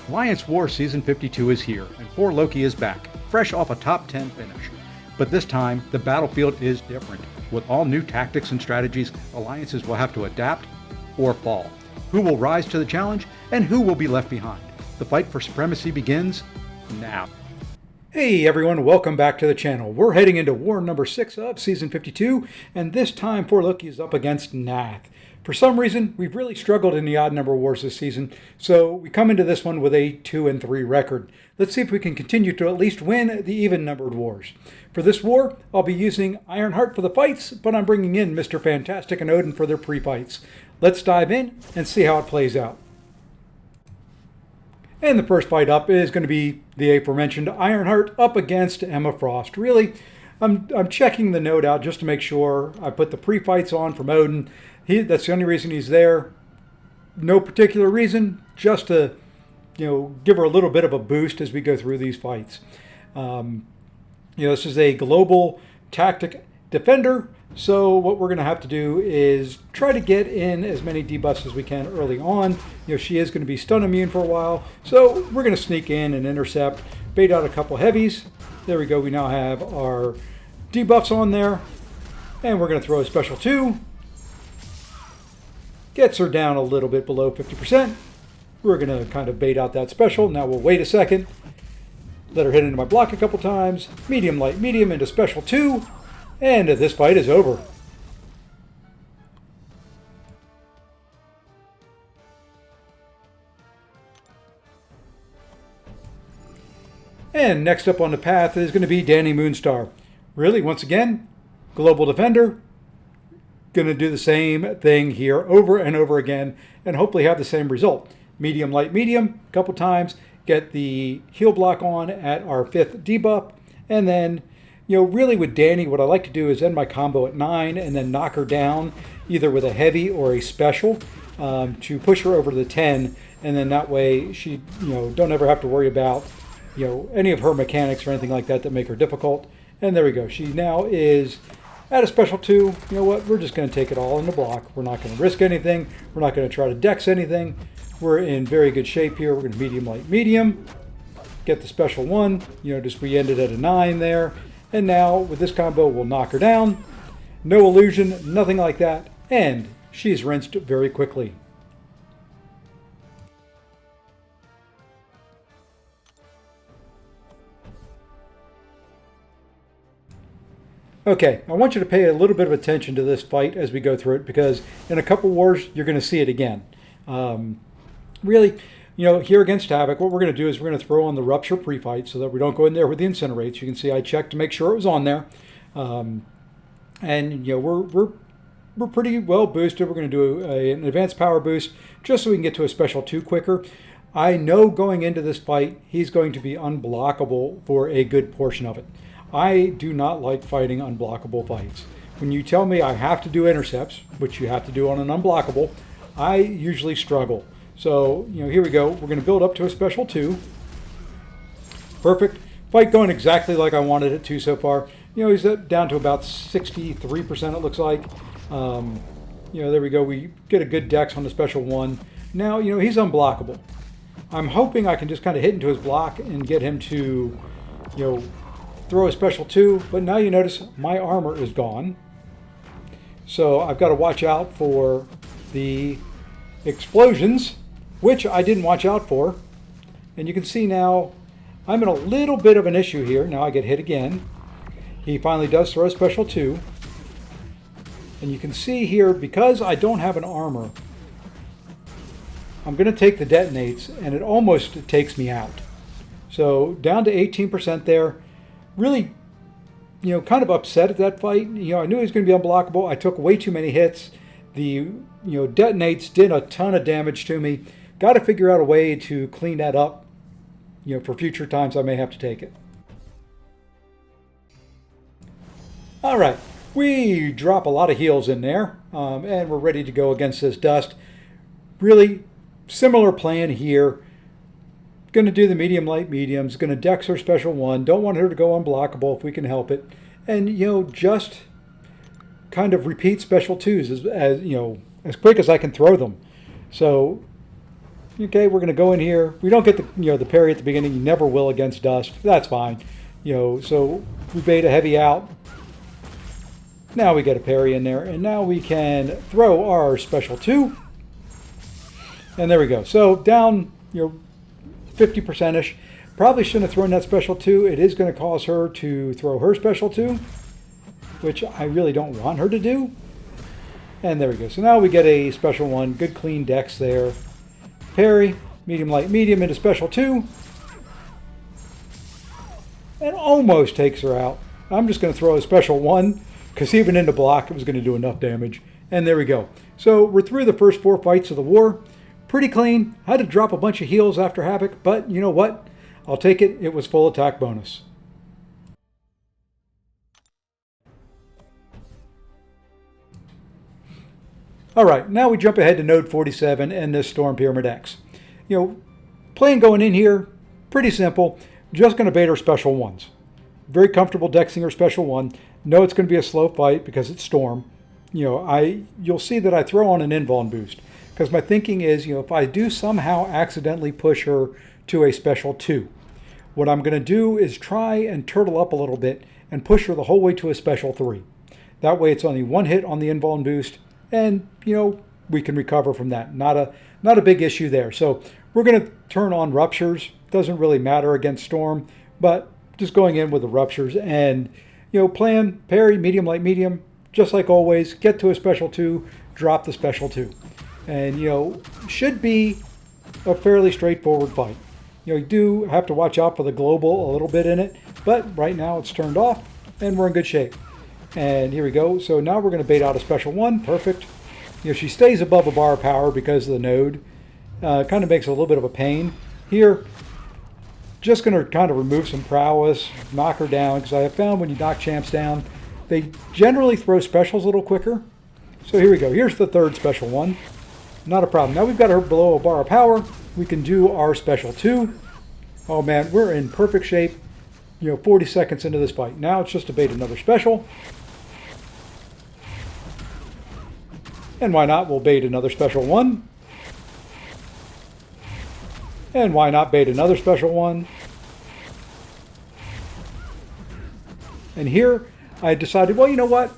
Alliance War Season 52 is here, and poor Loki is back, fresh off a top 10 finish. But this time, the battlefield is different. With all new tactics and strategies, alliances will have to adapt or fall. Who will rise to the challenge, and who will be left behind? The fight for supremacy begins now. Hey everyone, welcome back to the channel. We're heading into war number 6 of Season 52, and this time poor Loki is up against Nath. For some reason, we've really struggled in the odd number wars this season, so we come into this one with a 2-3 record. Let's see if we can continue to at least win the even-numbered wars. For this war, I'll be using Ironheart for the fights, but I'm bringing in Mr. Fantastic and Odin for their pre-fights. Let's dive in and see how it plays out. And the first fight up is going to be the aforementioned Ironheart up against Emma Frost. Really, I'm checking the note out just to make sure. I put the pre-fights on from Odin. That's the only reason he's there. No particular reason, just to, give her a little bit of a boost as we go through these fights. This is a global tactic defender, so what we're going to have to do is try to get in as many debuffs as we can early on. She is going to be stun immune for a while, so we're going to sneak in and intercept, bait out a couple heavies. There we go, we now have our debuffs on there, and we're going to throw a special 2. Gets her down a little bit below 50%. We're going to kind of bait out that special. Now we'll wait a second. Let her hit into my block a couple times. Medium, light, medium into special 2. And this fight is over. And next up on the path is going to be Dani Moonstar. Really, once again, global defender. Going to do the same thing here over and over again and hopefully have the same result. Medium, light, medium, a couple times, get the heal block on at our 5th debuff, and then, really with Dani, what I like to do is end my combo at 9 and then knock her down either with a heavy or a special to push her over to the 10, and then that way she, don't ever have to worry about, any of her mechanics or anything like that make her difficult. And there we go. She now is at a special 2, you know what, we're just going to take it all in the block. We're not going to risk anything. We're not going to try to dex anything. We're in very good shape here. We're going to medium, light, medium. Get the special 1. We ended at a 9 there. And now with this combo, we'll knock her down. No illusion, nothing like that. And she's rinsed very quickly. Okay, I want you to pay a little bit of attention to this fight as we go through it, because in a couple wars, you're going to see it again. Really, here against Havok, what we're going to do is we're going to throw on the Rupture pre-fight so that we don't go in there with the Incinerates. You can see I checked to make sure it was on there. We're pretty well boosted. We're going to do an advanced power boost just so we can get to a special 2 quicker. I know going into this fight, he's going to be unblockable for a good portion of it. I do not like fighting unblockable fights. When you tell me I have to do intercepts, which you have to do on an unblockable, I usually struggle. So, here we go. We're going to build up to a special 2. Perfect. Fight going exactly like I wanted it to so far. He's down to about 63%, it looks like. There we go. We get a good dex on the special 1. Now, he's unblockable. I'm hoping I can just kind of hit into his block and get him to, throw a special 2, but now you notice my armor is gone. So I've got to watch out for the explosions, which I didn't watch out for. And you can see now I'm in a little bit of an issue here. Now I get hit again. He finally does throw a special 2. And you can see here, because I don't have an armor, I'm going to take the detonates, and it almost takes me out. So down to 18% there. Really, kind of upset at that fight. I knew he was going to be unblockable. I took way too many hits. The, detonates did a ton of damage to me. Got to figure out a way to clean that up, for future times I may have to take it. All right, we drop a lot of heals in there, and we're ready to go against this dust. Really similar plan here. Going to do the medium, light, mediums. Going to dex her special 1. Don't want her to go unblockable if we can help it. And, just kind of repeat special 2s as quick as I can throw them. So Okay, we're going to go in here. We don't get the parry at the beginning. You never will against Dust. That's fine. So we bait a heavy out. Now we get a parry in there, and now we can throw our special 2. And there we go. So down, 50%ish. Probably shouldn't have thrown that special 2. It is going to cause her to throw her special 2, which I really don't want her to do. And there we go. So now we get a special 1. Good clean dex there. Parry, medium, light, medium into special 2. And almost takes her out. I'm just going to throw a special 1 because even into block it was going to do enough damage. And there we go. So we're through the first 4 fights of the war. Pretty clean. Had to drop a bunch of heals after Havok, but you know what? I'll take it. It was full attack bonus. All right, now we jump ahead to node 47 and this Storm Pyramid X. Plan going in here, pretty simple. Just going to bait her special 1s. Very comfortable dexing her special 1. Know it's going to be a slow fight because it's Storm. You'll see that I throw on an invuln boost because my thinking is, if I do somehow accidentally push her to a special 2, what I'm going to do is try and turtle up a little bit and push her the whole way to a special 3. That way it's only 1 hit on the invuln boost. And, we can recover from that. Not a big issue there. So we're going to turn on ruptures. Doesn't really matter against Storm, but just going in with the ruptures and, plan, parry, medium, light, medium, just like always, get to a special 2, drop the special 2. And, should be a fairly straightforward fight. You do have to watch out for the global a little bit in it, but right now it's turned off and we're in good shape. And here we go. So now we're going to bait out a special 1. Perfect. She stays above a bar of power because of the node. Kind of makes it a little bit of a pain. Here, just going to kind of remove some prowess, knock her down, because I have found when you knock champs down, they generally throw specials a little quicker. So here we go. Here's the 3rd special 1. Not a problem. Now we've got her below a bar of power. We can do our special 2. Oh man, we're in perfect shape. 40 seconds into this fight. Now it's just to bait another special. And why not? We'll bait another special 1. And why not bait another special 1? And here I decided, well, you know what?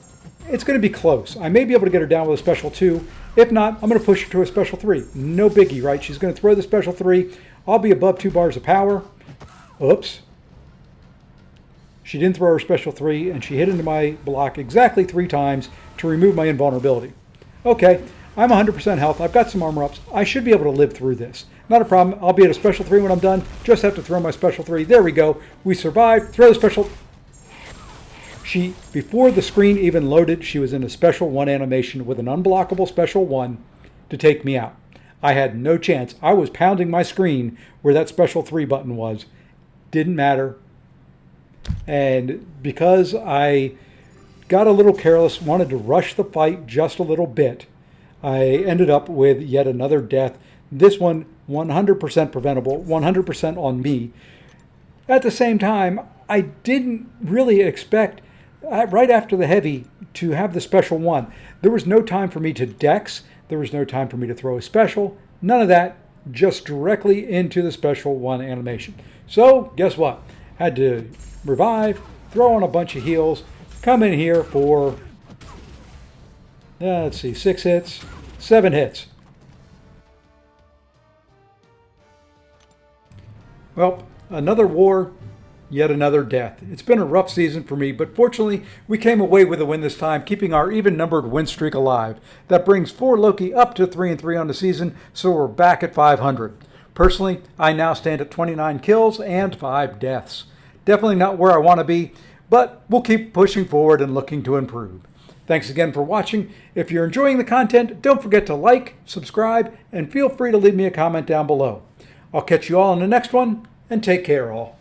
It's going to be close. I may be able to get her down with a special 2. If not, I'm going to push her to a special 3. No biggie, right? She's going to throw the special 3. I'll be above 2 bars of power. Oops. She didn't throw her special 3, and she hit into my block exactly 3 times to remove my invulnerability. Okay, I'm 100% health. I've got some armor ups. I should be able to live through this. Not a problem. I'll be at a special 3 when I'm done. Just have to throw my special 3. There we go. We survived. Throw the special. Before the screen even loaded, she was in a special 1 animation with an unblockable special 1 to take me out. I had no chance. I was pounding my screen where that special 3 button was. Didn't matter. And because I got a little careless, wanted to rush the fight just a little bit, I ended up with yet another death. This one 100% preventable, 100% on me. At the same time, I didn't really expect, right after the heavy, to have the special 1. There was no time for me to dex. There was no time for me to throw a special. None of that. Just directly into the special 1 animation. So, guess what? Had to revive, throw on a bunch of heals, come in here for, let's see, 6 hits, 7 hits. Well, another war, yet another death. It's been a rough season for me, but fortunately, we came away with a win this time, keeping our even-numbered win streak alive. That brings 4 Loki up to 3-3 on the season, so we're back at 500. Personally, I now stand at 29 kills and 5 deaths. Definitely not where I want to be, but we'll keep pushing forward and looking to improve. Thanks again for watching. If you're enjoying the content, don't forget to like, subscribe, and feel free to leave me a comment down below. I'll catch you all in the next one, and take care all.